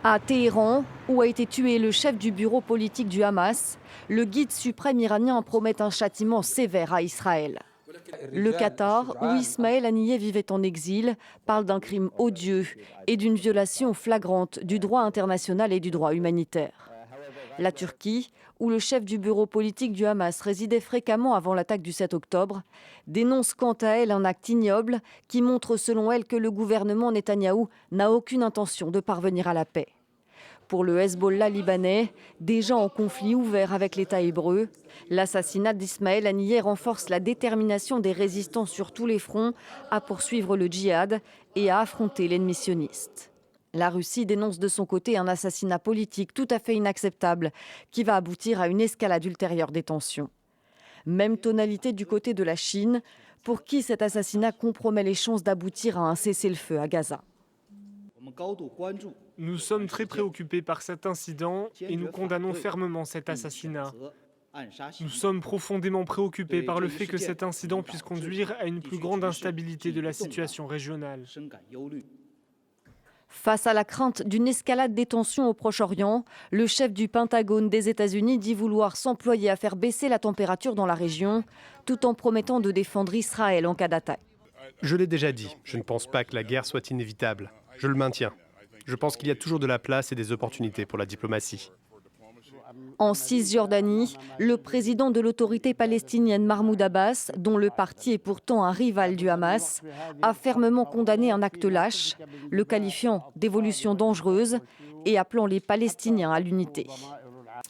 À Téhéran, où a été tué le chef du bureau politique du Hamas, le guide suprême iranien promet un châtiment sévère à Israël. Le Qatar, où Ismaël Haniyeh vivait en exil, parle d'un crime odieux et d'une violation flagrante du droit international et du droit humanitaire. La Turquie, où le chef du bureau politique du Hamas résidait fréquemment avant l'attaque du 7 octobre, dénonce quant à elle un acte ignoble qui montre selon elle que le gouvernement Netanyahou n'a aucune intention de parvenir à la paix. Pour le Hezbollah libanais, déjà en conflit ouvert avec l'État hébreu, l'assassinat d'Ismaël Haniyeh renforce la détermination des résistants sur tous les fronts à poursuivre le djihad et à affronter l'ennemi sioniste. La Russie dénonce de son côté un assassinat politique tout à fait inacceptable qui va aboutir à une escalade ultérieure des tensions. Même tonalité du côté de la Chine, pour qui cet assassinat compromet les chances d'aboutir à un cessez-le-feu à Gaza. Nous sommes très préoccupés par cet incident et nous condamnons fermement cet assassinat. Nous sommes profondément préoccupés par le fait que cet incident puisse conduire à une plus grande instabilité de la situation régionale. Face à la crainte d'une escalade des tensions au Proche-Orient, le chef du Pentagone des États-Unis dit vouloir s'employer à faire baisser la température dans la région, tout en promettant de défendre Israël en cas d'attaque. Je l'ai déjà dit, je ne pense pas que la guerre soit inévitable. Je le maintiens. Je pense qu'il y a toujours de la place et des opportunités pour la diplomatie. En Cisjordanie, le président de l'autorité palestinienne Mahmoud Abbas, dont le parti est pourtant un rival du Hamas, a fermement condamné un acte lâche, le qualifiant d'évolution dangereuse et appelant les Palestiniens à l'unité.